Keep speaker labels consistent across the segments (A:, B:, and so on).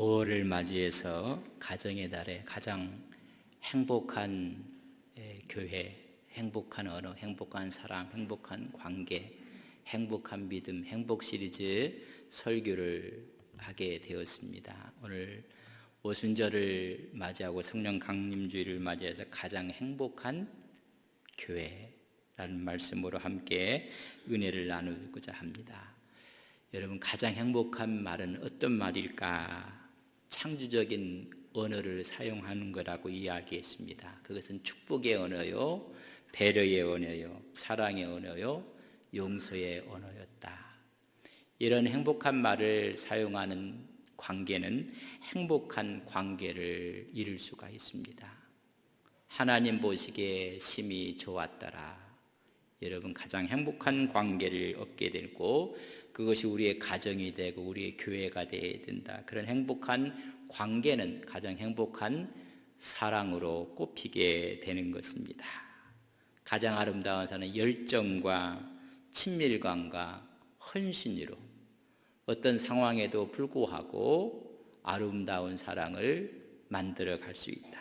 A: 5월을 맞이해서 가정의 달에 가장 행복한 교회, 행복한 언어, 행복한 사랑, 행복한 관계, 행복한 믿음, 행복 시리즈 설교를 하게 되었습니다. 오늘 오순절을 맞이하고 성령 강림주일을 맞이해서 가장 행복한 교회라는 말씀으로 함께 은혜를 나누고자 합니다. 여러분, 가장 행복한 말은 어떤 말일까? 창조적인 언어를 사용하는 거라고 이야기했습니다. 그것은 축복의 언어요, 배려의 언어요, 사랑의 언어요, 용서의 언어였다. 이런 행복한 말을 사용하는 관계는 행복한 관계를 이룰 수가 있습니다. 하나님 보시기에 심히 좋았더라. 여러분, 가장 행복한 관계를 얻게 되고 그것이 우리의 가정이 되고 우리의 교회가 되어야 된다. 그런 행복한 관계는 가장 행복한 사랑으로 꼽히게 되는 것입니다. 가장 아름다운 사랑은 열정과 친밀감과 헌신으로 어떤 상황에도 불구하고 아름다운 사랑을 만들어 갈 수 있다.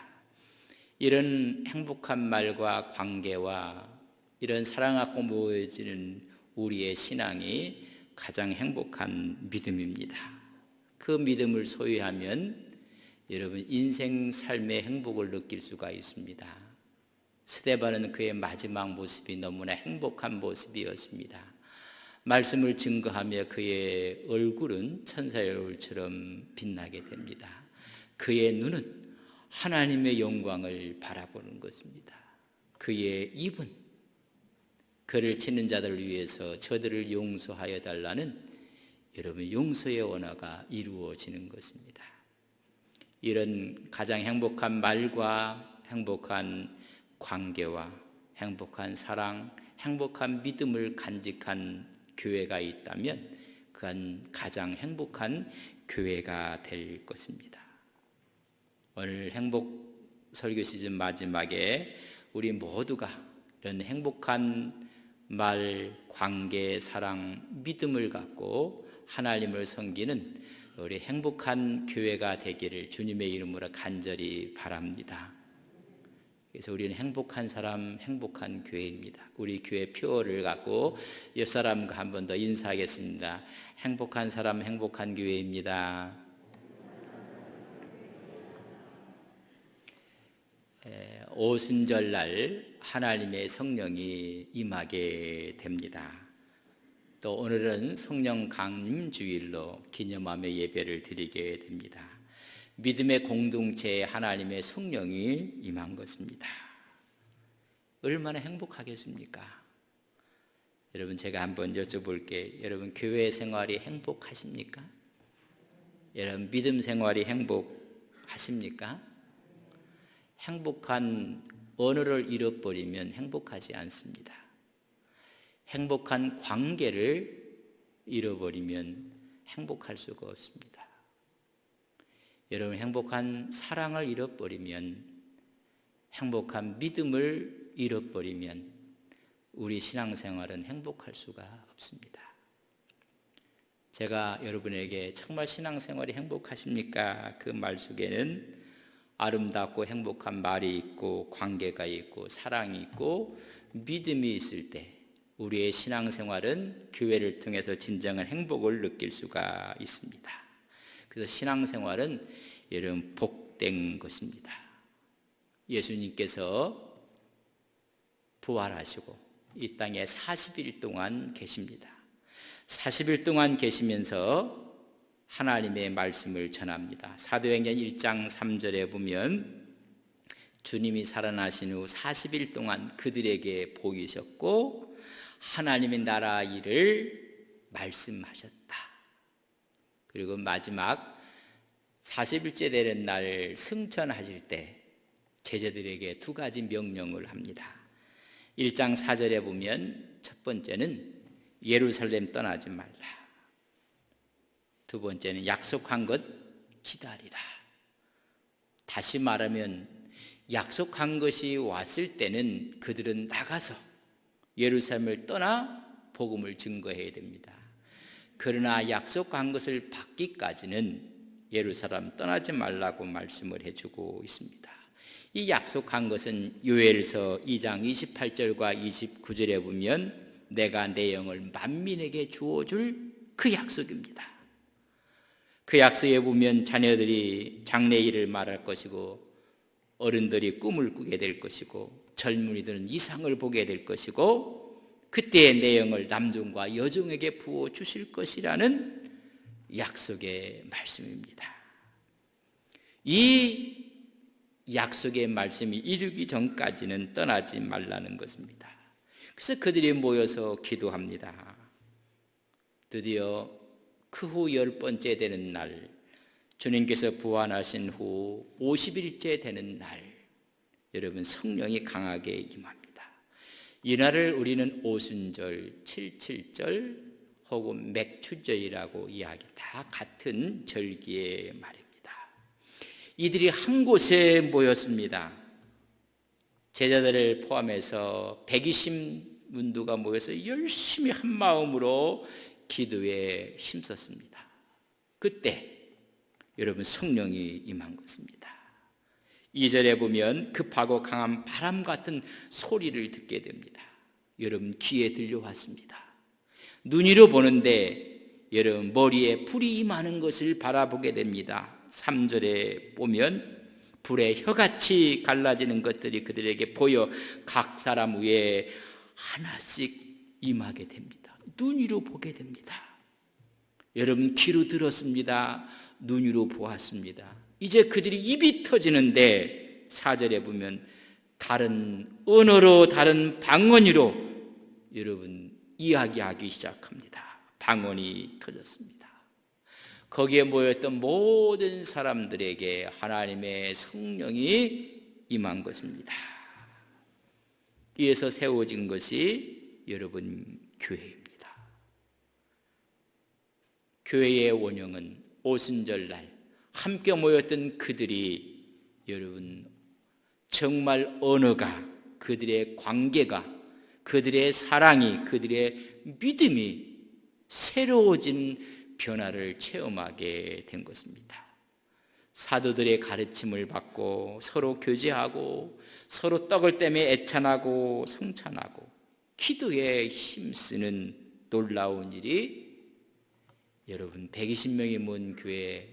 A: 이런 행복한 말과 관계와 이런 사랑 갖고 모여지는 우리의 신앙이 가장 행복한 믿음입니다. 그 믿음을 소유하면 여러분 인생 삶의 행복을 느낄 수가 있습니다. 스데반은 그의 마지막 모습이 너무나 행복한 모습이었습니다. 말씀을 증거하며 그의 얼굴은 천사의 얼굴처럼 빛나게 됩니다. 그의 눈은 하나님의 영광을 바라보는 것입니다. 그의 입은 그를 치는 자들을 위해서 저들을 용서하여 달라는 여러분 용서의 언어가 이루어지는 것입니다. 이런 가장 행복한 말과 행복한 관계와 행복한 사랑, 행복한 믿음을 간직한 교회가 있다면 그건 가장 행복한 교회가 될 것입니다. 오늘 행복 설교 시즌 마지막에 우리 모두가 이런 행복한 말, 관계, 사랑, 믿음을 갖고 하나님을 섬기는 우리 행복한 교회가 되기를 주님의 이름으로 간절히 바랍니다. 그래서 우리는 행복한 사람, 행복한 교회입니다. 우리 교회 표어를 갖고 옆 사람과 한 번 더 인사하겠습니다. 행복한 사람, 행복한 교회입니다. 오순절날 하나님의 성령이 임하게 됩니다. 또 오늘은 성령 강림주일로 기념하며 예배를 드리게 됩니다. 믿음의 공동체에 하나님의 성령이 임한 것입니다. 얼마나 행복하겠습니까? 여러분, 제가 한번 여쭤볼게요. 여러분, 교회 생활이 행복하십니까? 여러분, 믿음 생활이 행복하십니까? 행복한 언어를 잃어버리면 행복하지 않습니다. 행복한 관계를 잃어버리면 행복할 수가 없습니다. 여러분, 행복한 사랑을 잃어버리면, 행복한 믿음을 잃어버리면 우리 신앙생활은 행복할 수가 없습니다. 제가 여러분에게 정말 신앙생활이 행복하십니까? 그 말 속에는 아름답고 행복한 말이 있고 관계가 있고 사랑이 있고 믿음이 있을 때 우리의 신앙생활은 교회를 통해서 진정한 행복을 느낄 수가 있습니다. 그래서 신앙생활은 여러분 복된 것입니다. 예수님께서 부활하시고 이 땅에 40일 동안 계십니다. 40일 동안 계시면서 하나님의 말씀을 전합니다. 사도행전 1장 3절에 보면 주님이 살아나신 후 40일 동안 그들에게 보이셨고 하나님의 나라 일을 말씀하셨다. 그리고 마지막 40일째 되는 날 승천하실 때 제자들에게 두 가지 명령을 합니다. 1장 4절에 보면 첫 번째는 예루살렘 떠나지 말라. 두 번째는 약속한 것 기다리라. 다시 말하면 약속한 것이 왔을 때는 그들은 나가서 예루살렘을 떠나 복음을 증거해야 됩니다. 그러나 약속한 것을 받기까지는 예루살렘 떠나지 말라고 말씀을 해주고 있습니다. 이 약속한 것은 요엘서 2장 28절과 29절에 보면 내가 내 영을 만민에게 주어줄 그 약속입니다. 그 약속에 보면 자녀들이 장래 일을 말할 것이고 어른들이 꿈을 꾸게 될 것이고 젊은이들은 이상을 보게 될 것이고 그때 내 영을 남종과 여종에게 부어 주실 것이라는 약속의 말씀입니다. 이 약속의 말씀이 이루기 전까지는 떠나지 말라는 것입니다. 그래서 그들이 모여서 기도합니다. 드디어 그 후 10번째 되는 날, 주님께서 부활하신 후 50일째 되는 날, 여러분 성령이 강하게 임합니다. 이날을 우리는 오순절, 칠칠절 혹은 맥추절이라고 이야기, 다 같은 절기의 말입니다. 이들이 한 곳에 모였습니다. 제자들을 포함해서 120문도가 모여서 열심히 한 마음으로 기도에 힘썼습니다. 그때 여러분 성령이 임한 것입니다. 2절에 보면 급하고 강한 바람 같은 소리를 듣게 됩니다. 여러분 귀에 들려왔습니다. 눈으로 보는데 여러분 머리에 불이 임하는 것을 바라보게 됩니다. 3절에 보면 불에 혀같이 갈라지는 것들이 그들에게 보여 각 사람 위에 하나씩 임하게 됩니다. 눈으로 보게 됩니다. 여러분 귀로 들었습니다. 눈으로 보았습니다. 이제 그들이 입이 터지는데 4절에 보면 다른 언어로 다른 방언으로 여러분 이야기하기 시작합니다. 방언이 터졌습니다. 거기에 모였던 모든 사람들에게 하나님의 성령이 임한 것입니다. 이에서 세워진 것이 여러분 교회입니다. 교회의 원형은 오순절날 함께 모였던 그들이 여러분 정말 언어가, 그들의 관계가, 그들의 사랑이, 그들의 믿음이 새로워진 변화를 체험하게 된 것입니다. 사도들의 가르침을 받고 서로 교제하고 서로 떡을 떼며 애찬하고 성찬하고 기도에 힘쓰는 놀라운 일이 여러분 120명이 모인 교회에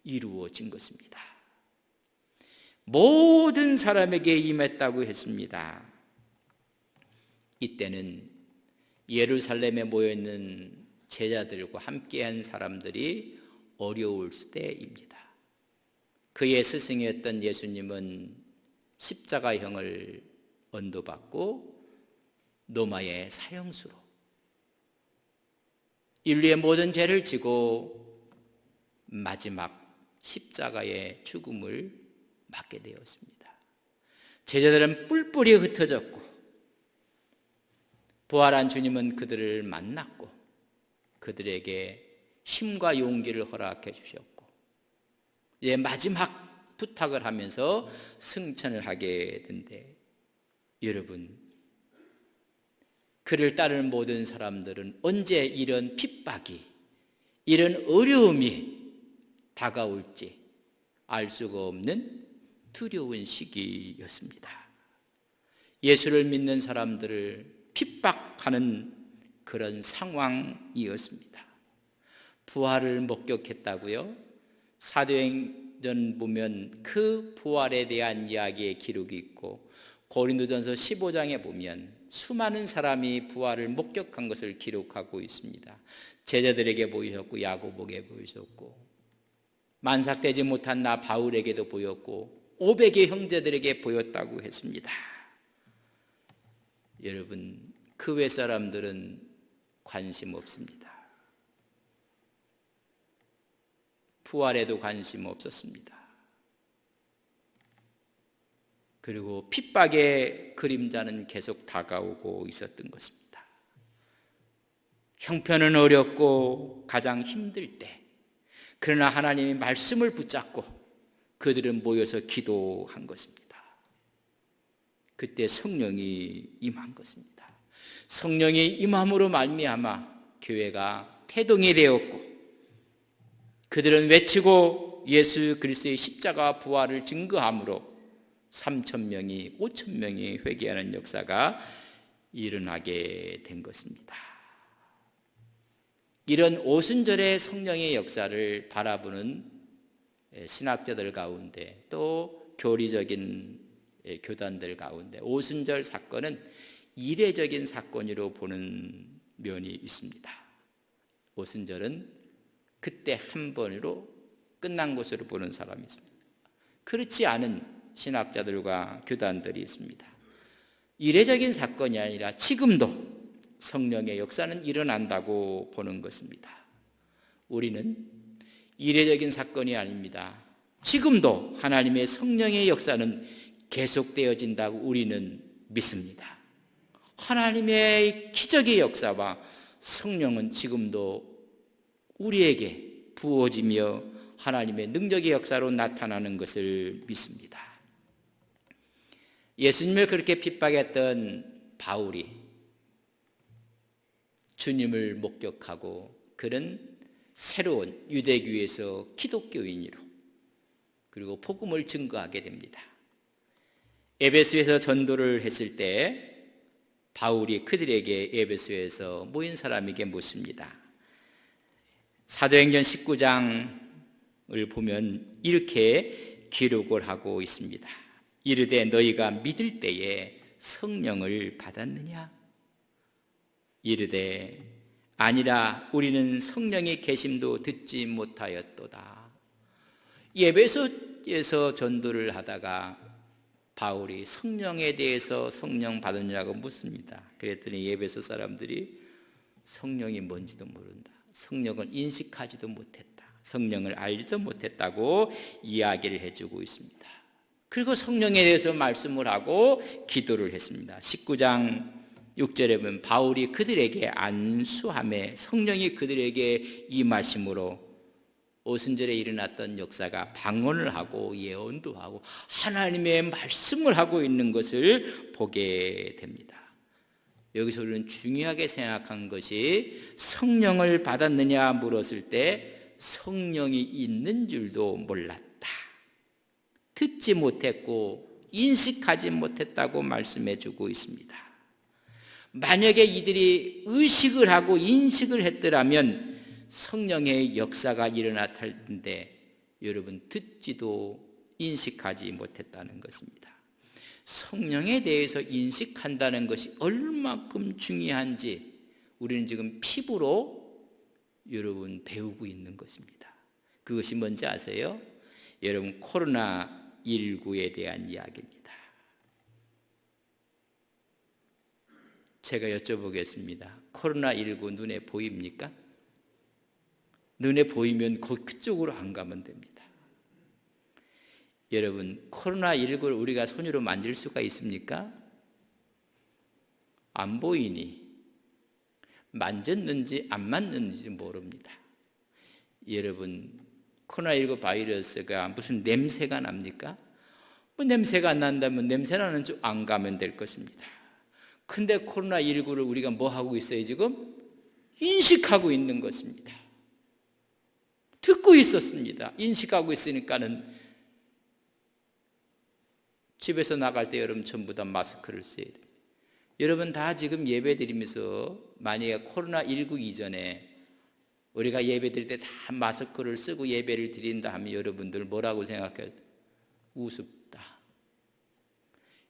A: 이루어진 것입니다. 모든 사람에게 임했다고 했습니다. 이때는 예루살렘에 모여있는 제자들과 함께한 사람들이 어려울 때입니다. 그의 스승이었던 예수님은 십자가형을 언도받고 로마의 사형수로 인류의 모든 죄를 지고 마지막 십자가의 죽음을 맞게 되었습니다. 제자들은 뿔뿔이 흩어졌고 부활한 주님은 그들을 만났고 그들에게 힘과 용기를 허락해 주셨고 이제 마지막 부탁을 하면서 승천을 하게 된데 여러분 그를 따르는 모든 사람들은 언제 이런 핍박이 이런 어려움이 다가올지 알 수가 없는 두려운 시기였습니다. 예수를 믿는 사람들을 핍박하는 그런 상황이었습니다. 부활을 목격했다고요? 사도행전 보면 그 부활에 대한 이야기의 기록이 있고 고린도전서 15장에 보면 수많은 사람이 부활을 목격한 것을 기록하고 있습니다. 제자들에게 보이셨고 야고보에게 보이셨고 만삭되지 못한 나 바울에게도 보였고 500의 형제들에게 보였다고 했습니다. 여러분 그 외 사람들은 관심 없습니다. 부활에도 관심 없었습니다. 그리고 핍박의 그림자는 계속 다가오고 있었던 것입니다. 형편은 어렵고 가장 힘들 때 그러나 하나님이 말씀을 붙잡고 그들은 모여서 기도한 것입니다. 그때 성령이 임한 것입니다. 성령이 임함으로 말미암아 교회가 태동이 되었고 그들은 외치고 예수 그리스도의 십자가 부활을 증거함으로 3,000명이 5,000명이 회개하는 역사가 일어나게 된 것입니다. 이런 오순절의 성령의 역사를 바라보는 신학자들 가운데 또 교리적인 교단들 가운데 오순절 사건은 이례적인 사건으로 보는 면이 있습니다. 오순절은 그때 한 번으로 끝난 것으로 보는 사람이 있습니다. 그렇지 않은 신학자들과 교단들이 있습니다. 이례적인 사건이 아니라 지금도 성령의 역사는 일어난다고 보는 것입니다. 우리는 이례적인 사건이 아닙니다. 지금도 하나님의 성령의 역사는 계속되어진다고 우리는 믿습니다. 하나님의 기적의 역사와 성령은 지금도 우리에게 부어지며 하나님의 능력의 역사로 나타나는 것을 믿습니다. 예수님을 그렇게 핍박했던 바울이 주님을 목격하고 그는 새로운 유대교에서 기독교인으로 그리고 복음을 증거하게 됩니다. 에베소에서 전도를 했을 때 바울이 그들에게 에베소에서 모인 사람에게 묻습니다. 사도행전 19장을 보면 이렇게 기록을 하고 있습니다. 이르되 너희가 믿을 때에 성령을 받았느냐? 이르되 아니라 우리는 성령의 계심도 듣지 못하였도다. 에베소에서 전도를 하다가 바울이 성령에 대해서 성령 받았냐고 묻습니다. 그랬더니 에베소 사람들이 성령이 뭔지도 모른다. 성령을 인식하지도 못했다. 성령을 알지도 못했다고 이야기를 해주고 있습니다. 그리고 성령에 대해서 말씀을 하고 기도를 했습니다. 19장 6절에 보면 바울이 그들에게 안수함에 성령이 그들에게 임하심으로 오순절에 일어났던 역사가 방언을 하고 예언도 하고 하나님의 말씀을 하고 있는 것을 보게 됩니다. 여기서 우리는 중요하게 생각한 것이 성령을 받았느냐 물었을 때 성령이 있는 줄도 몰랐다. 듣지 못했고 인식하지 못했다고 말씀해 주고 있습니다. 만약에 이들이 의식을 하고 인식을 했더라면 성령의 역사가 일어날 텐데 여러분 듣지도 인식하지 못했다는 것입니다. 성령에 대해서 인식한다는 것이 얼마큼 중요한지 우리는 지금 피부로 여러분 배우고 있는 것입니다. 그것이 뭔지 아세요? 여러분 코로나19에 대한 이야기입니다. 제가 여쭤보겠습니다. 코로나19 눈에 보입니까? 눈에 보이면 그쪽으로 안 가면 됩니다. 여러분 코로나19를 우리가 손으로 만질 수가 있습니까? 안 보이니 만졌는지 안 만졌는지 모릅니다. 여러분 코로나19 바이러스가 무슨 냄새가 납니까? 뭐 냄새가 안 난다면 냄새나는 쪽 안 가면 될 것입니다. 근데 코로나19를 우리가 뭐 하고 있어요 지금? 인식하고 있는 것입니다. 듣고 있었습니다. 인식하고 있으니까는 집에서 나갈 때 여러분 전부 다 마스크를 써야 돼요. 여러분 다 지금 예배 드리면서 만약에 코로나19 이전에 우리가 예배 드릴 때 다 마스크를 쓰고 예배를 드린다 하면 여러분들 뭐라고 생각해요? 우습다.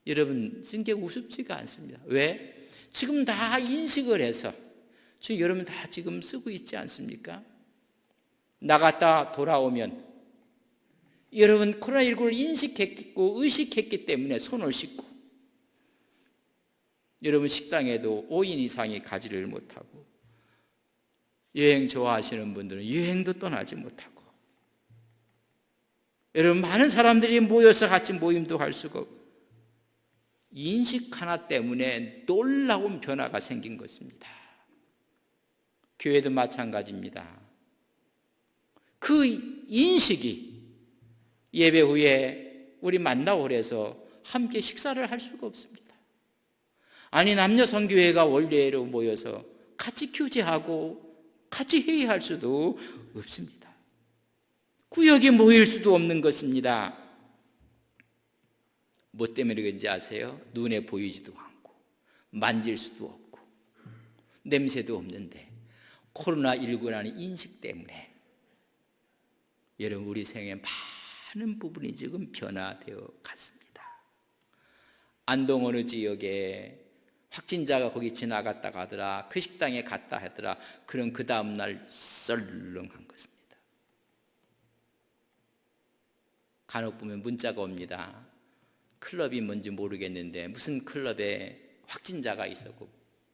A: 여러분 쓴 게 우습지가 않습니다. 왜? 지금 다 인식을 해서 지금 여러분 다 지금 쓰고 있지 않습니까? 나갔다 돌아오면 여러분 코로나19를 인식했고 의식했기 때문에 손을 씻고 여러분 식당에도 5인 이상이 가지를 못하고 여행 좋아하시는 분들은 여행도 떠나지 못하고 여러분 많은 사람들이 모여서 같이 모임도 할 수가 없고 인식 하나 때문에 놀라운 변화가 생긴 것입니다. 교회도 마찬가지입니다. 그 인식이 예배 후에 우리 만나고 그래서 함께 식사를 할 수가 없습니다. 아니 남녀 선교회가 원래로 모여서 같이 교제하고 같이 회의할 수도 없습니다. 구역에 모일 수도 없는 것입니다. 뭐 때문에 그런지 아세요? 눈에 보이지도 않고 만질 수도 없고 냄새도 없는데 코로나19라는 인식 때문에 여러분 우리 생에 많은 부분이 지금 변화되어 갔습니다. 안동 어느 지역에 확진자가 거기 지나갔다가 하더라, 그 식당에 갔다 하더라, 그럼 그 다음날 썰렁한 것입니다. 간혹 보면 문자가 옵니다. 클럽이 뭔지 모르겠는데 무슨 클럽에 확진자가 있었고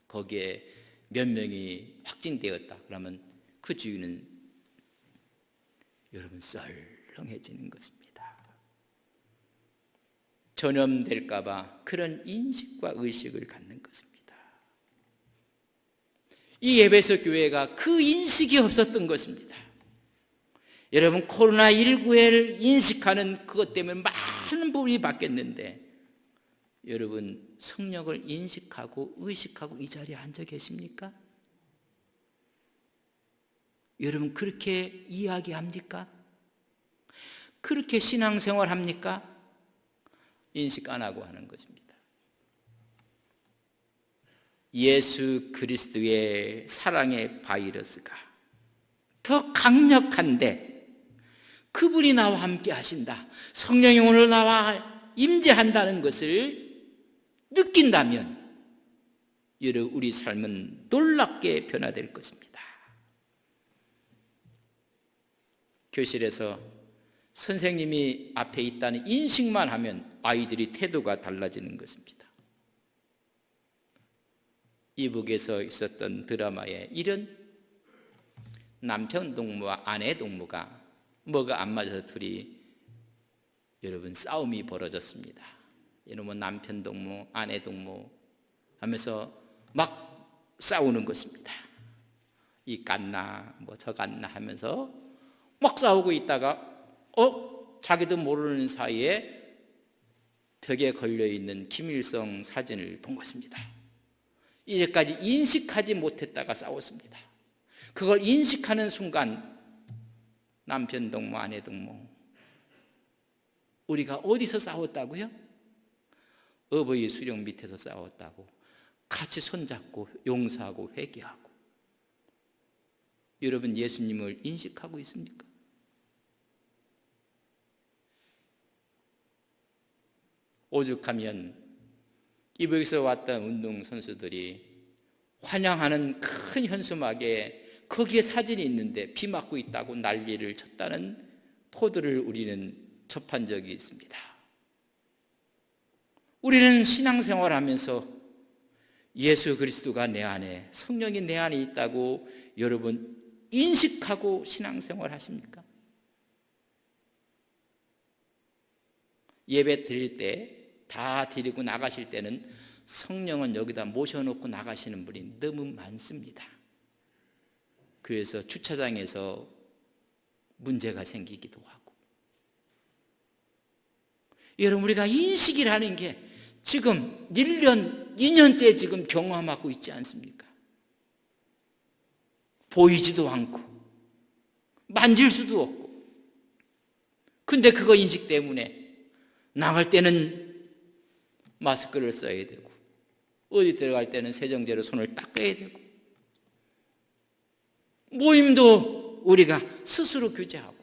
A: 거기에 몇 명이 확진되었다. 그러면 그 주인은 여러분 썰렁해지는 것입니다. 전염될까 봐 그런 인식과 의식을 갖는 것입니다. 이 에베소 교회가 그 인식이 없었던 것입니다. 여러분 코로나19를 인식하는 그것 때문에 많은 부분이 바뀌었는데 여러분 성령을 인식하고 의식하고 이 자리에 앉아 계십니까? 여러분 그렇게 이야기합니까? 그렇게 신앙생활 합니까? 인식 안 하고 하는 것입니다. 예수 그리스도의 사랑의 바이러스가 더 강력한데 그분이 나와 함께 하신다, 성령이 오늘 나와 임재한다는 것을 느낀다면 여러분 우리 삶은 놀랍게 변화될 것입니다. 교실에서 선생님이 앞에 있다는 인식만 하면 아이들이 태도가 달라지는 것입니다. 이북에서 있었던 드라마에 이런 남편 동무와 아내 동무가 뭐가 안 맞아서 둘이 여러분 싸움이 벌어졌습니다. 이놈은 남편 동무, 아내 동무 하면서 막 싸우는 것입니다. 이 깠나 뭐 저 깠나 하면서 막 싸우고 있다가 자기도 모르는 사이에 벽에 걸려있는 김일성 사진을 본 것입니다. 이제까지 인식하지 못했다가 싸웠습니다. 그걸 인식하는 순간 남편 동무, 아내 동무, 우리가 어디서 싸웠다고요? 어버이 수령 밑에서 싸웠다고. 같이 손잡고 용서하고 회개하고. 여러분 예수님을 인식하고 있습니까? 오죽하면 이북에서 왔던 운동선수들이 환영하는 큰 현수막에 거기에 사진이 있는데 비 맞고 있다고 난리를 쳤다는 포도를 우리는 접한 적이 있습니다. 우리는 신앙생활하면서 예수 그리스도가 내 안에, 성령이 내 안에 있다고 여러분 인식하고 신앙생활 하십니까? 예배 드릴 때 다 드리고 나가실 때는 성령은 여기다 모셔놓고 나가시는 분이 너무 많습니다. 그래서 주차장에서 문제가 생기기도 하고. 여러분 우리가 인식이라는 게 지금 1년, 2년째 지금 경험하고 있지 않습니까? 보이지도 않고 만질 수도 없고. 근데 그거 인식 때문에 나갈 때는 마스크를 써야 되고 어디 들어갈 때는 세정제로 손을 닦아야 되고 모임도 우리가 스스로 규제하고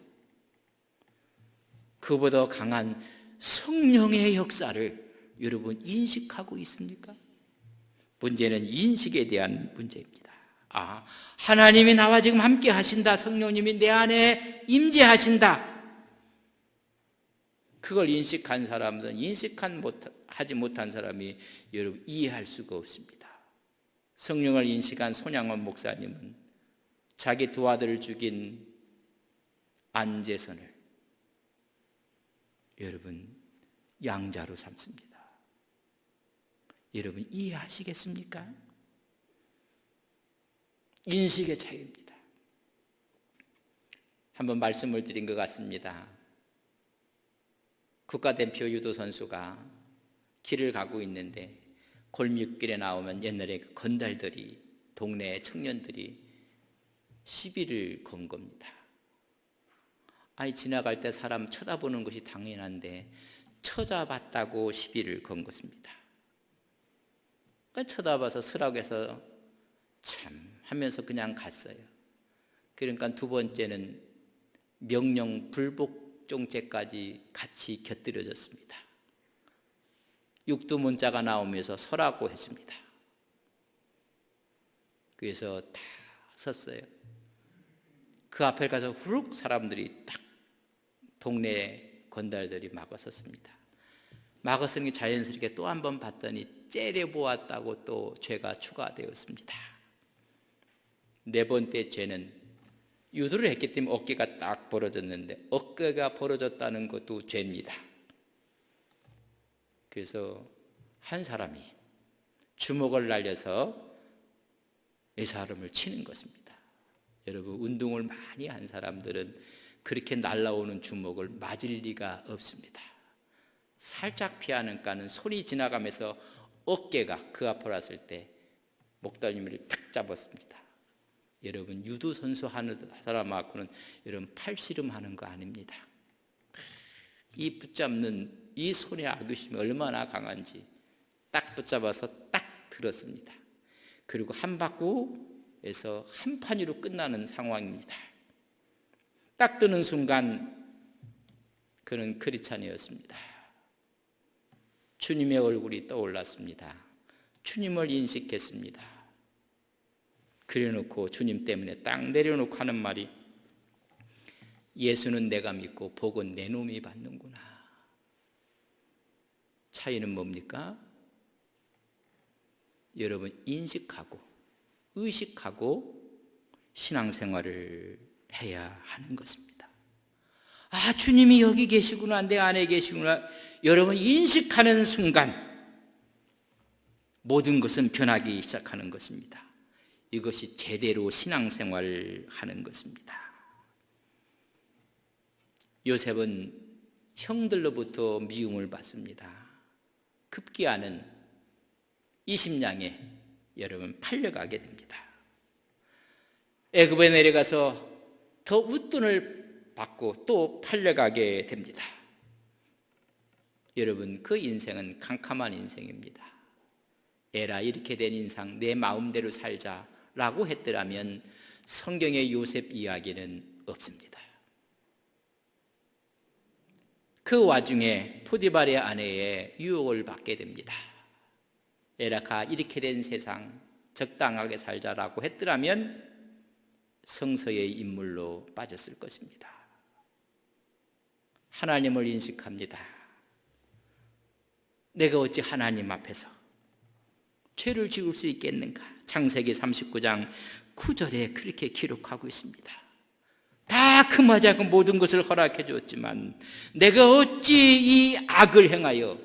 A: 그보다 강한 성령의 역사를 여러분 인식하고 있습니까? 문제는 인식에 대한 문제입니다. 하나님이 나와 지금 함께 하신다, 성령님이 내 안에 임재하신다, 그걸 인식한 사람은 하지 못한 사람이 여러분 이해할 수가 없습니다. 성령을 인식한 손양원 목사님은 자기 두 아들을 죽인 안재선을 여러분 양자로 삼습니다. 여러분 이해하시겠습니까? 인식의 차이입니다. 한번 말씀을 드린 것 같습니다. 국가대표 유도 선수가 길을 가고 있는데 골목길에 나오면 옛날에 그 건달들이, 동네 청년들이 시비를 건 겁니다. 아니 지나갈 때 사람 쳐다보는 것이 당연한데 쳐다봤다고 시비를 건 것입니다. 그러니까 쳐다봐서 서라고 해서 참 하면서 그냥 갔어요. 그러니까 두 번째는 명령 불복종죄까지 같이 곁들여졌습니다. 육두문자가 나오면서 서라고 했습니다. 그래서 다 섰어요. 그 앞에 가서 후룩 사람들이 딱 동네 건달들이 막아 섰습니다. 막아 서는 게 자연스럽게 또 한 번 봤더니 째려보았다고 또 죄가 추가되었습니다. 네 번째 죄는 유도를 했기 때문에 어깨가 딱 벌어졌는데 어깨가 벌어졌다는 것도 죄입니다. 그래서 한 사람이 주먹을 날려서 이 사람을 치는 것입니다. 여러분, 운동을 많이 한 사람들은 그렇게 날라오는 주먹을 맞을 리가 없습니다. 살짝 피하는가는 손이 지나가면서 어깨가 그 앞으로 왔을 때 목덜미를 탁 잡았습니다. 여러분, 유도 선수 하는 사람하고는 여러분 팔씨름 하는 거 아닙니다. 이 붙잡는 이 손의 악유심이 얼마나 강한지 딱 붙잡아서 딱 들었습니다. 그리고 한 바구에서 한 판으로 끝나는 상황입니다. 딱 드는 순간 그는 크리스찬이었습니다. 주님의 얼굴이 떠올랐습니다. 주님을 인식했습니다. 그래놓고 주님 때문에 딱 내려놓고 하는 말이 예수는 내가 믿고 복은 내 놈이 받는구나. 차이는 뭡니까? 여러분, 인식하고 의식하고 신앙생활을 해야 하는 것입니다. 아, 주님이 여기 계시구나, 내 안에 계시구나. 여러분, 인식하는 순간 모든 것은 변하기 시작하는 것입니다. 이것이 제대로 신앙생활을 하는 것입니다. 요셉은 형들로부터 미움을 받습니다. 급기야는 20냥에 여러분 팔려가게 됩니다. 애굽에 내려가서 더 웃돈을 받고 또 팔려가게 됩니다. 여러분, 그 인생은 캄캄한 인생입니다. 에라, 이렇게 된 인상 내 마음대로 살자라고 했더라면 성경의 요셉 이야기는 없습니다. 그 와중에 포디발의 아내의 유혹을 받게 됩니다. 에라가 이렇게 된 세상 적당하게 살자라고 했더라면 성서의 인물로 빠졌을 것입니다. 하나님을 인식합니다. 내가 어찌 하나님 앞에서 죄를 지을 수 있겠는가? 창세기 39장 9절에 그렇게 기록하고 있습니다. 다 금하자고 모든 것을 허락해 주었지만 내가 어찌 이 악을 행하여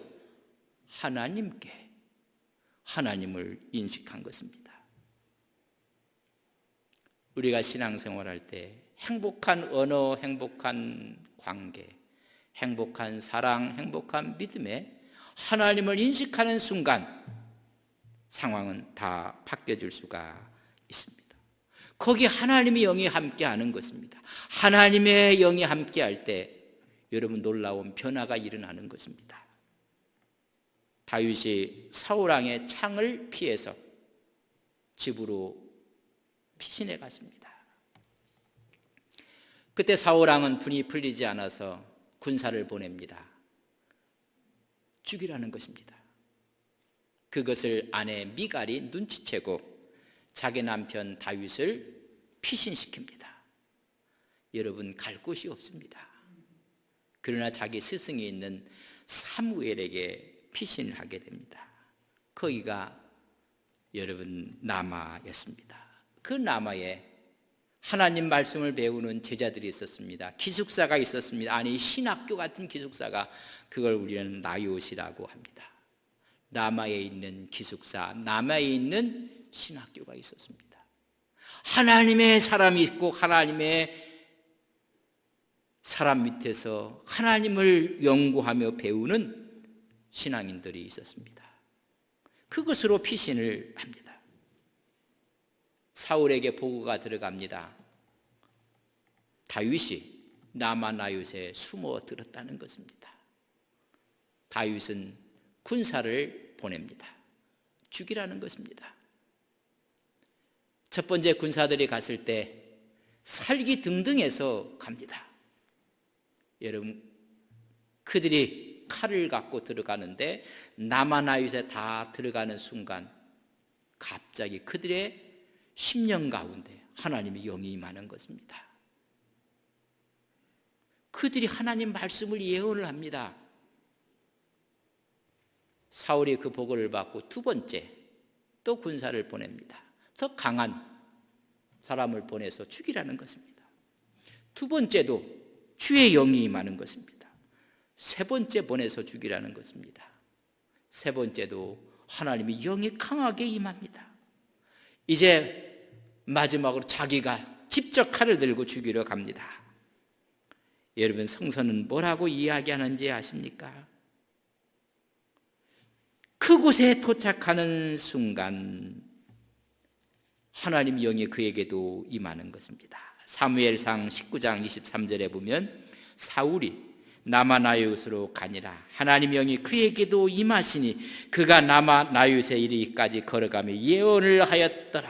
A: 하나님을 인식한 것입니다. 우리가 신앙생활할 때 행복한 언어, 행복한 관계, 행복한 사랑, 행복한 믿음에 하나님을 인식하는 순간 상황은 다 바뀌어질 수가 있습니다. 거기 하나님의 영이 함께하는 것입니다. 하나님의 영이 함께할 때 여러분 놀라운 변화가 일어나는 것입니다. 다윗이 사울왕의 창을 피해서 집으로 피신해 갔습니다. 그때 사울왕은 분이 풀리지 않아서 군사를 보냅니다. 죽이라는 것입니다. 그것을 아내 미갈이 눈치채고 자기 남편 다윗을 피신시킵니다. 여러분, 갈 곳이 없습니다. 그러나 자기 스승이 있는 사무엘에게 피신을 하게 됩니다. 거기가 여러분 라마였습니다. 그 라마에 하나님 말씀을 배우는 제자들이 있었습니다. 기숙사가 있었습니다. 아니, 신학교 같은 기숙사가, 그걸 우리는 나이옷이라고 합니다. 라마에 있는 기숙사, 라마에 있는 신학교가 있었습니다. 하나님의 사람이 있고 하나님의 사람 밑에서 하나님을 연구하며 배우는 신앙인들이 있었습니다. 그것으로 피신을 합니다. 사울에게 보고가 들어갑니다. 다윗이 라마나윳에 숨어 들었다는 것입니다. 다윗은 군사를 보냅니다. 죽이라는 것입니다. 첫 번째 군사들이 갔을 때 살기 등등해서 갑니다. 여러분, 그들이 칼을 갖고 들어가는데 라마나윳에 다 들어가는 순간 갑자기 그들의 심령 가운데 하나님의 영이 임하는 것입니다. 그들이 하나님 말씀을 예언을 합니다. 사울이 그 보고를 받고 두 번째 또 군사를 보냅니다. 더 강한 사람을 보내서 죽이라는 것입니다. 두 번째도 주의 영이 임하는 것입니다. 세 번째 보내서 죽이라는 것입니다. 세 번째도 하나님의 영이 강하게 임합니다. 이제 마지막으로 자기가 직접 칼을 들고 죽이러 갑니다. 여러분, 성서는 뭐라고 이야기하는지 아십니까? 그곳에 도착하는 순간 하나님 영이 그에게도 임하는 것입니다. 사무엘상 19장 23절에 보면 사울이 라마나윳으로 가니라 하나님 영이 그에게도 임하시니 그가 라마나윳에 이르기까지 걸어가며 예언을 하였더라.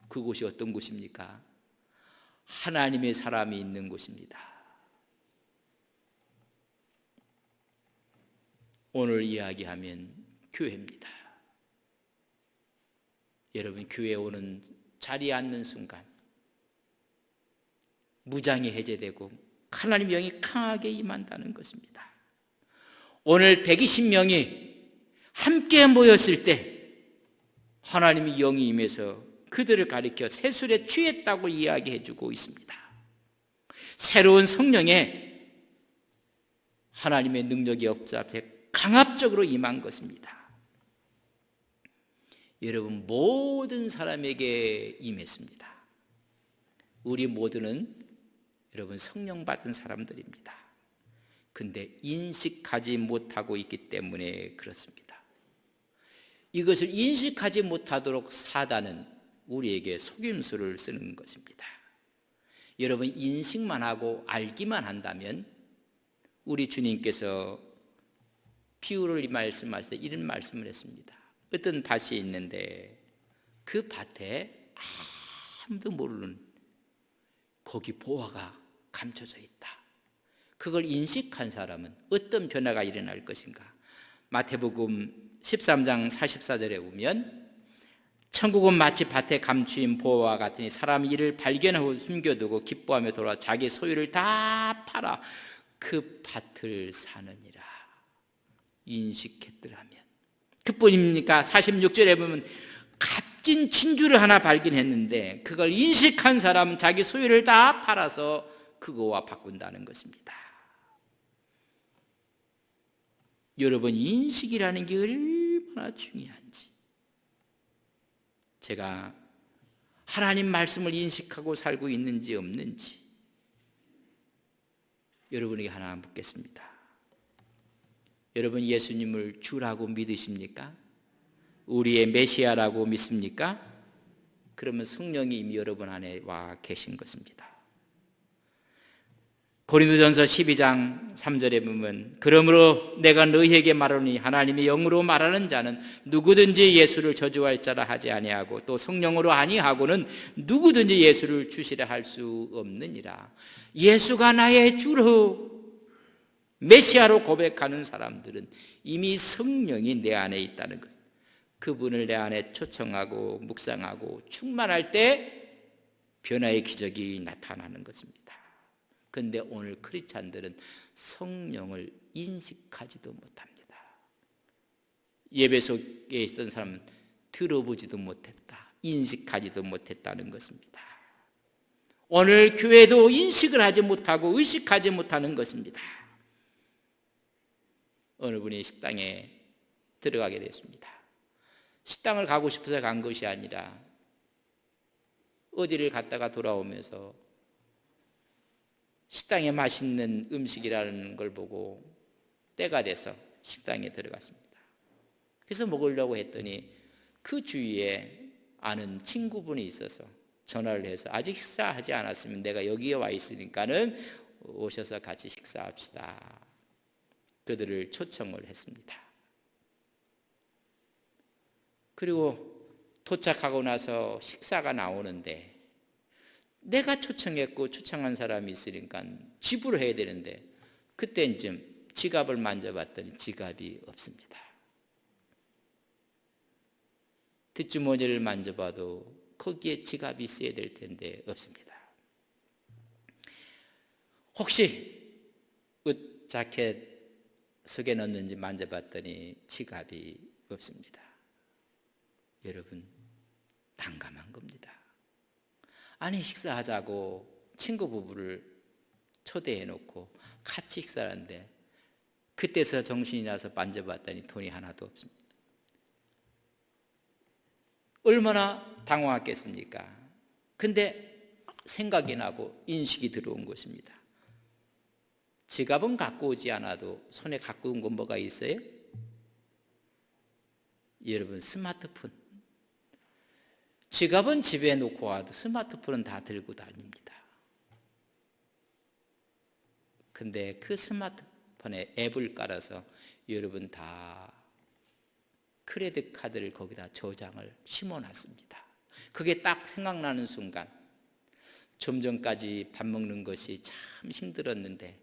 A: 그곳이 어떤 곳입니까? 하나님의 사람이 있는 곳입니다. 오늘 이야기하면 교회입니다. 여러분, 교회에 오는 자리에 앉는 순간 무장이 해제되고 하나님 영이 강하게 임한다는 것입니다. 오늘 120명이 함께 모였을 때 하나님의 영이 임해서 그들을 가리켜 세술에 취했다고 이야기해 주고 있습니다. 새로운 성령의 하나님의 능력이 역사에 강압적으로 임한 것입니다. 여러분, 모든 사람에게 임했습니다. 우리 모두는 여러분 성령 받은 사람들입니다. 근데 인식하지 못하고 있기 때문에 그렇습니다. 이것을 인식하지 못하도록 사단은 우리에게 속임수를 쓰는 것입니다. 여러분, 인식만 하고 알기만 한다면 우리 주님께서 비유를 말씀하실 때 이런 말씀을 했습니다. 어떤 밭이 있는데 그 밭에 아무도 모르는 거기 보화가 감춰져 있다. 그걸 인식한 사람은 어떤 변화가 일어날 것인가? 마태복음 13장 44절에 보면 천국은 마치 밭에 감추인 보화와 같으니 사람이 이를 발견하고 숨겨두고 기뻐하며 돌아 자기 소유를 다 팔아 그 밭을 사느니라. 인식했더라면 그뿐입니까? 46절에 보면 값진 진주를 하나 발견했는데 그걸 인식한 사람은 자기 소유를 다 팔아서 그거와 바꾼다는 것입니다. 여러분, 인식이라는 게 얼마나 중요한지, 제가 하나님 말씀을 인식하고 살고 있는지 없는지 여러분에게 하나 묻겠습니다. 여러분, 예수님을 주라고 믿으십니까? 우리의 메시아라고 믿습니까? 그러면 성령이 이미 여러분 안에 와 계신 것입니다. 고린도전서 12장 3절에 보면 그러므로 내가 너희에게 말하노니 하나님의 영으로 말하는 자는 누구든지 예수를 저주할 자라 하지 아니하고 또 성령으로 아니하고는 누구든지 예수를 주시라 할 수 없느니라. 예수가 나의 주로 메시아로 고백하는 사람들은 이미 성령이 내 안에 있다는 것, 그분을 내 안에 초청하고 묵상하고 충만할 때 변화의 기적이 나타나는 것입니다. 그런데 오늘 크리스찬들은 성령을 인식하지도 못합니다. 예배 속에 있던 사람은 들어보지도 못했다, 인식하지도 못했다는 것입니다. 오늘 교회도 인식을 하지 못하고 의식하지 못하는 것입니다. 어느 분이 식당에 들어가게 됐습니다. 식당을 가고 싶어서 간 것이 아니라 어디를 갔다가 돌아오면서 식당에 맛있는 음식이라는 걸 보고 때가 돼서 식당에 들어갔습니다. 그래서 먹으려고 했더니 그 주위에 아는 친구분이 있어서 전화를 해서 아직 식사하지 않았으면 내가 여기에 와 있으니까는 오셔서 같이 식사합시다. 그들을 초청을 했습니다. 그리고 도착하고 나서 식사가 나오는데 내가 초청했고 초청한 사람이 있으니까 지불을 해야 되는데 그때쯤 지갑을 만져봤더니 지갑이 없습니다. 뒷주머니를 만져봐도 거기에 지갑이 있어야 될 텐데 없습니다. 혹시 옷 자켓 속에 넣었는지 만져봤더니 지갑이 없습니다. 여러분, 난감한 겁니다. 아니, 식사하자고 친구 부부를 초대해 놓고 같이 식사를 하는데 그때서 정신이 나서 만져봤더니 돈이 하나도 없습니다. 얼마나 당황했겠습니까? 근데 생각이 나고 인식이 들어온 것입니다. 지갑은 갖고 오지 않아도 손에 갖고 온 건 뭐가 있어요? 여러분, 스마트폰. 지갑은 집에 놓고 와도 스마트폰은 다 들고 다닙니다. 근데 그 스마트폰에 앱을 깔아서 여러분 다 크레딧 카드를 거기다 저장을 심어놨습니다. 그게 딱 생각나는 순간, 좀 전까지 밥 먹는 것이 참 힘들었는데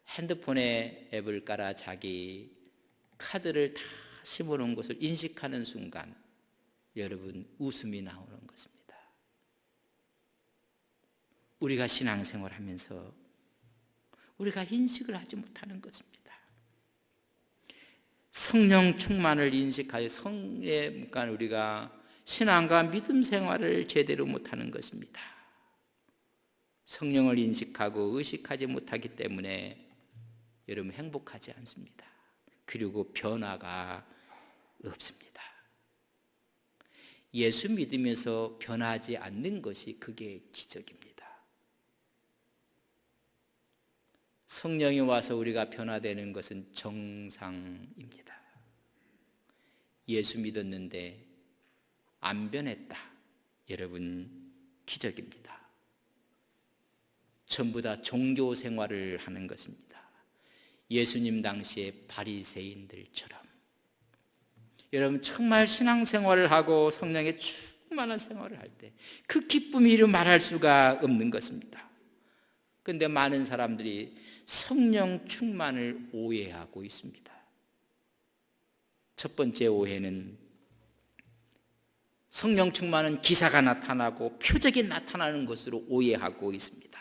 A: 핸드폰에 앱을 깔아 자기 카드를 다 심어놓은 것을 인식하는 순간 여러분, 웃음이 나오는 것입니다. 우리가 신앙생활을 하면서 우리가 인식을 하지 못하는 것입니다. 성령 충만을 인식하여 성령과 우리가 신앙과 믿음 생활을 제대로 못하는 것입니다. 성령을 인식하고 의식하지 못하기 때문에 여러분 행복하지 않습니다. 그리고 변화가 없습니다. 예수 믿으면서 변하지 않는 것이 그게 기적입니다. 성령이 와서 우리가 변화되는 것은 정상입니다. 예수 믿었는데 안 변했다. 여러분, 기적입니다. 전부 다 종교 생활을 하는 것입니다. 예수님 당시의 바리새인들처럼. 여러분, 정말 신앙생활을 하고 성령의 충만한 생활을 할 때 그 기쁨이 이루 말할 수가 없는 것입니다. 그런데 많은 사람들이 성령 충만을 오해하고 있습니다. 첫 번째 오해는 성령 충만은 기사가 나타나고 표적이 나타나는 것으로 오해하고 있습니다.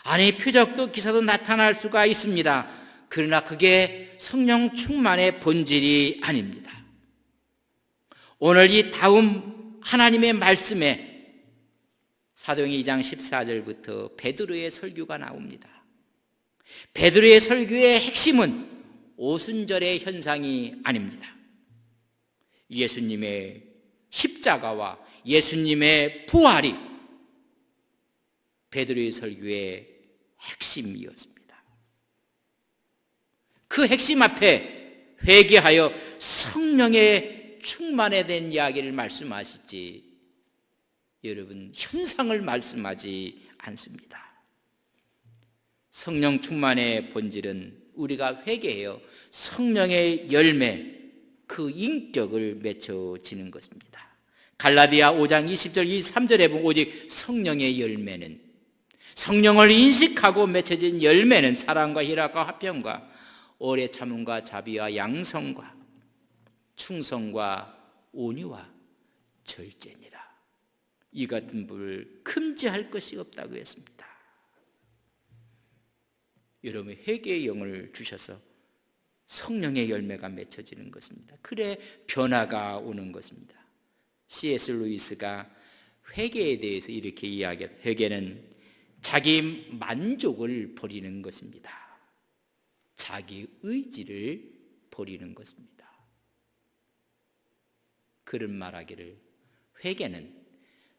A: 아니, 표적도 기사도 나타날 수가 있습니다. 그러나 그게 성령 충만의 본질이 아닙니다. 오늘 이 다음 하나님의 말씀에 사도행전 2장 14절부터 베드로의 설교가 나옵니다. 베드로의 설교의 핵심은 오순절의 현상이 아닙니다. 예수님의 십자가와 예수님의 부활이 베드로의 설교의 핵심이었습니다. 그 핵심 앞에 회개하여 성령의 충만에 대한 이야기를 말씀하시지 여러분 현상을 말씀하지 않습니다. 성령 충만의 본질은 우리가 회개해요 성령의 열매, 그 인격을 맺혀지는 것입니다. 갈라디아 5장 20절 23절에 보면 오직 성령의 열매는, 성령을 인식하고 맺혀진 열매는 사랑과 희락과 화평과 오래 참음과 자비와 양성과 충성과 온유와 절제니라. 이 같은 불을 금지할 것이 없다고 했습니다. 여러분, 회개의 영을 주셔서 성령의 열매가 맺혀지는 것입니다. 그래 변화가 오는 것입니다. C.S. 루이스가 회개에 대해서 이렇게 이야기해요. 회개는 자기 만족을 버리는 것입니다. 자기 의지를 버리는 것입니다. 그런 말하기를 회개는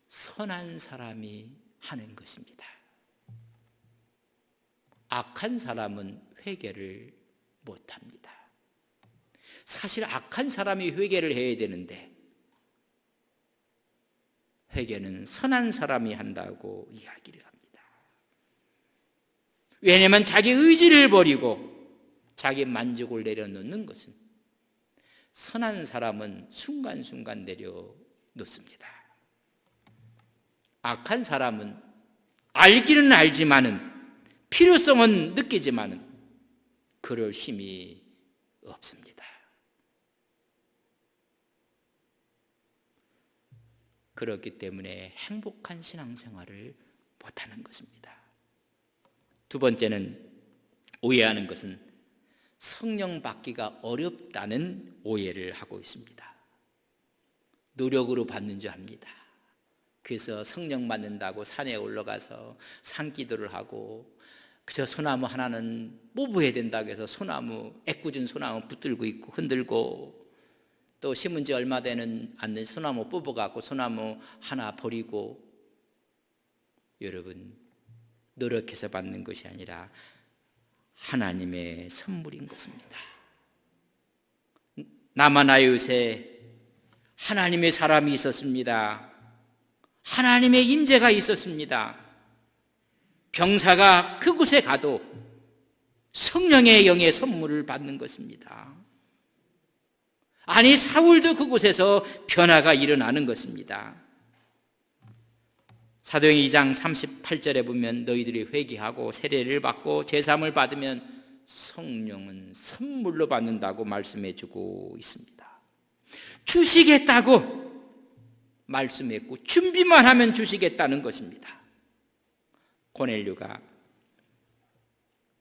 A: 선한 사람이 하는 것입니다. 악한 사람은 회개를 못합니다. 사실 악한 사람이 회개를 해야 되는데 회개는 선한 사람이 한다고 이야기를 합니다. 왜냐하면 자기 의지를 버리고 자기 만족을 내려놓는 것은 선한 사람은 순간순간 내려놓습니다. 악한 사람은 알기는 알지만은, 필요성은 느끼지만은 그럴 힘이 없습니다. 그렇기 때문에 행복한 신앙생활을 못하는 것입니다. 두 번째는, 오해하는 것은 성령 받기가 어렵다는 오해를 하고 있습니다. 노력으로 받는 줄 압니다. 그래서 성령 받는다고 산에 올라가서 산기도를 하고, 그저 소나무 하나는 뽑아야 된다고 해서 소나무, 애꿎은 소나무 붙들고 있고 흔들고, 또 심은 지 얼마 되는 않는 소나무 뽑아갖고 소나무 하나 버리고, 여러분, 노력해서 받는 것이 아니라 하나님의 선물인 것입니다. 나마나요새 하나님의 사람이 있었습니다. 하나님의 임재가 있었습니다. 병사가 그곳에 가도 성령의 영의 선물을 받는 것입니다. 아니, 사울도 그곳에서 변화가 일어나는 것입니다. 사도행전 2장 38절에 보면 너희들이 회개하고 세례를 받고 제사함을 받으면 성령은 선물로 받는다고 말씀해 주고 있습니다. 주시겠다고 말씀했고 준비만 하면 주시겠다는 것입니다. 고넬료가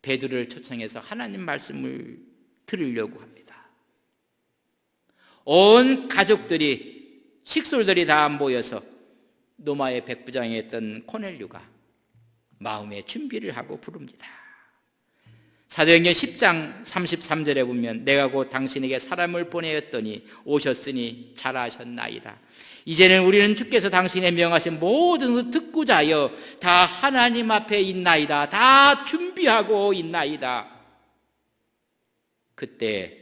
A: 베드로를 초청해서 하나님 말씀을 들으려고 합니다. 온 가족들이, 식솔들이 다 모여서 노마의 백부장이었던 고넬료가 마음의 준비를 하고 부릅니다. 사도행전 10장 33절에 보면 내가 곧 당신에게 사람을 보내었더니 오셨으니 잘하셨나이다. 이제는 우리는 주께서 당신의 명하신 모든 것을 듣고자 하여 다 하나님 앞에 있나이다. 다 준비하고 있나이다. 그때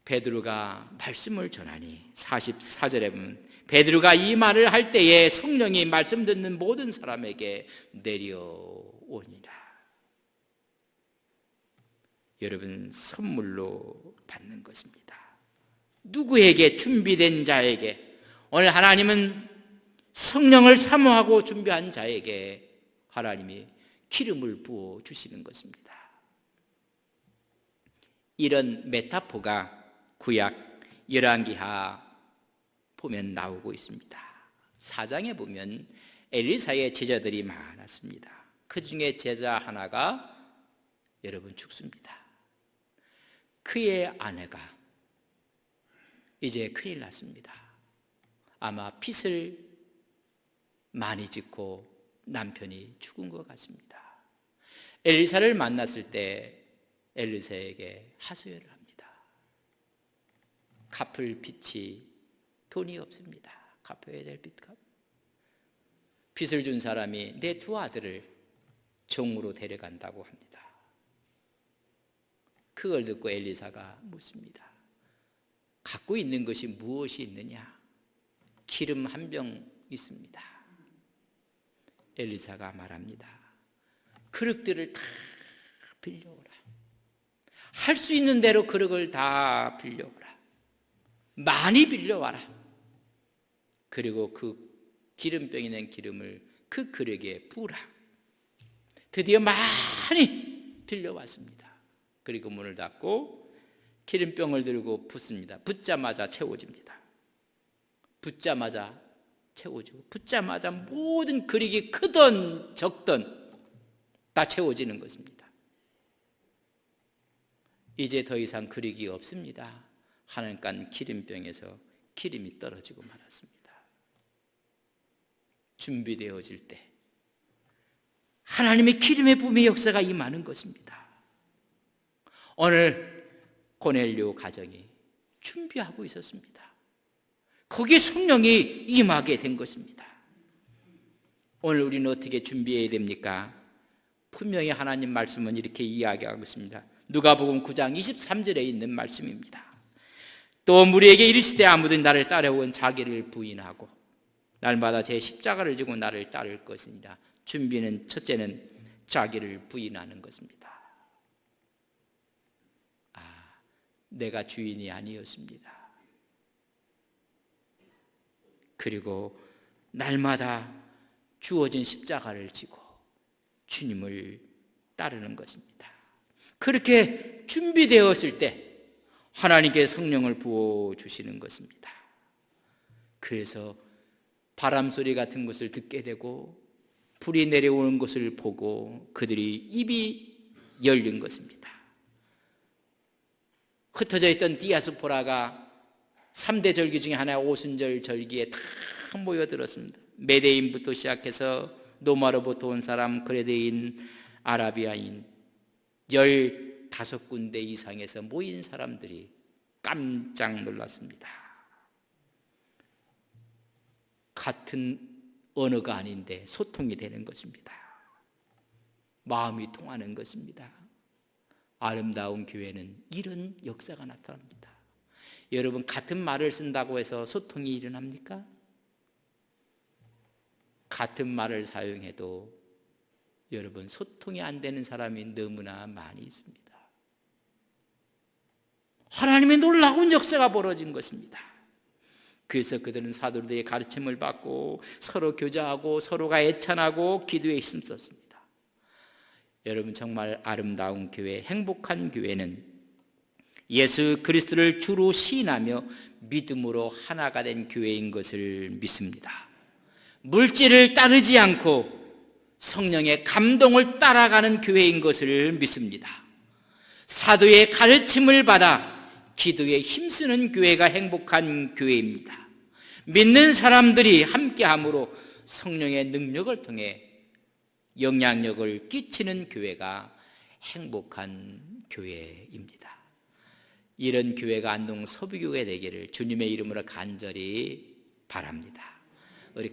A: 베드로가 말씀을 전하니 44절에 보면 베드로가 이 말을 할 때에 성령이 말씀 듣는 모든 사람에게 내려오니라. 여러분, 선물로 받는 것입니다. 누구에게? 준비된 자에게. 오늘 하나님은 성령을 사모하고 준비한 자에게 하나님이 기름을 부어 주시는 것입니다. 이런 메타포가 구약 열왕기하 보면 나오고 있습니다. 4장에 보면 엘리사의 제자들이 많았습니다. 그 중에 제자 하나가 여러분 죽습니다. 그의 아내가 이제 큰일 났습니다. 아마 빚을 많이 짓고 남편이 죽은 것 같습니다. 엘리사를 만났을 때 엘리사에게 하소연을 합니다. 갚을 빚이 돈이 없습니다. 갚아야 될 빚을 준 사람이 내 두 아들을 종으로 데려간다고 합니다. 그걸 듣고 엘리사가 묻습니다. 갖고 있는 것이 무엇이 있느냐? 기름 한 병 있습니다. 엘리사가 말합니다. 그릇들을 다 빌려오라. 할 수 있는 대로 그릇을 다 빌려오라. 많이 빌려와라. 그리고 그 기름병이 낸 기름을 그 그릇에 부으라. 드디어 많이 빌려왔습니다. 그리고 문을 닫고 기름병을 들고 붓습니다. 붓자마자 채워집니다. 붓자마자 채워지고, 붓자마자 모든 그릇이 크든 적든 다 채워지는 것입니다. 이제 더 이상 그릇이 없습니다. 하늘간 기름병에서 기름이 떨어지고 말았습니다. 준비되어질 때 하나님의 기름의 부음의 역사가 임하는 것입니다. 오늘 고넬료 가정이 준비하고 있었습니다. 거기에 성령이 임하게 된 것입니다. 오늘 우리는 어떻게 준비해야 됩니까? 분명히 하나님 말씀은 이렇게 이야기하고 있습니다. 누가복음 9장 23절에 있는 말씀입니다. 또 무리에게 이르시되 아무든 나를 따라온 자기를 부인하고 날마다 제 십자가를 지고 나를 따를 것이니라. 준비는 첫째는 자기를 부인하는 것입니다. 내가 주인이 아니었습니다. 그리고 날마다 주어진 십자가를 지고 주님을 따르는 것입니다. 그렇게 준비되었을 때 하나님께 성령을 부어주시는 것입니다. 그래서 바람소리 같은 것을 듣게 되고 불이 내려오는 것을 보고 그들이 입이 열린 것입니다. 흩어져 있던 디아스포라가 3대 절기 중에 하나의 오순절 절기에 다 모여들었습니다. 메데인부터 시작해서 노마로부터 온 사람, 그레데인, 아라비아인 15군데 이상에서 모인 사람들이 깜짝 놀랐습니다. 같은 언어가 아닌데 소통이 되는 것입니다. 마음이 통하는 것입니다. 아름다운 교회는 이런 역사가 나타납니다. 여러분, 같은 말을 쓴다고 해서 소통이 일어납니까? 같은 말을 사용해도 여러분, 소통이 안 되는 사람이 너무나 많이 있습니다. 하나님의 놀라운 역사가 벌어진 것입니다. 그래서 그들은 사도들의 가르침을 받고 서로 교제하고 서로가 애찬하고 기도에 힘썼습니다. 여러분, 정말 아름다운 교회, 행복한 교회는 예수 그리스도를 주로 시인하며 믿음으로 하나가 된 교회인 것을 믿습니다. 물질을 따르지 않고 성령의 감동을 따라가는 교회인 것을 믿습니다. 사도의 가르침을 받아 기도에 힘쓰는 교회가 행복한 교회입니다. 믿는 사람들이 함께함으로 성령의 능력을 통해 영향력을 끼치는 교회가 행복한 교회입니다. 이런 교회가 안동 서부교회 되기를 주님의 이름으로 간절히 바랍니다. 우리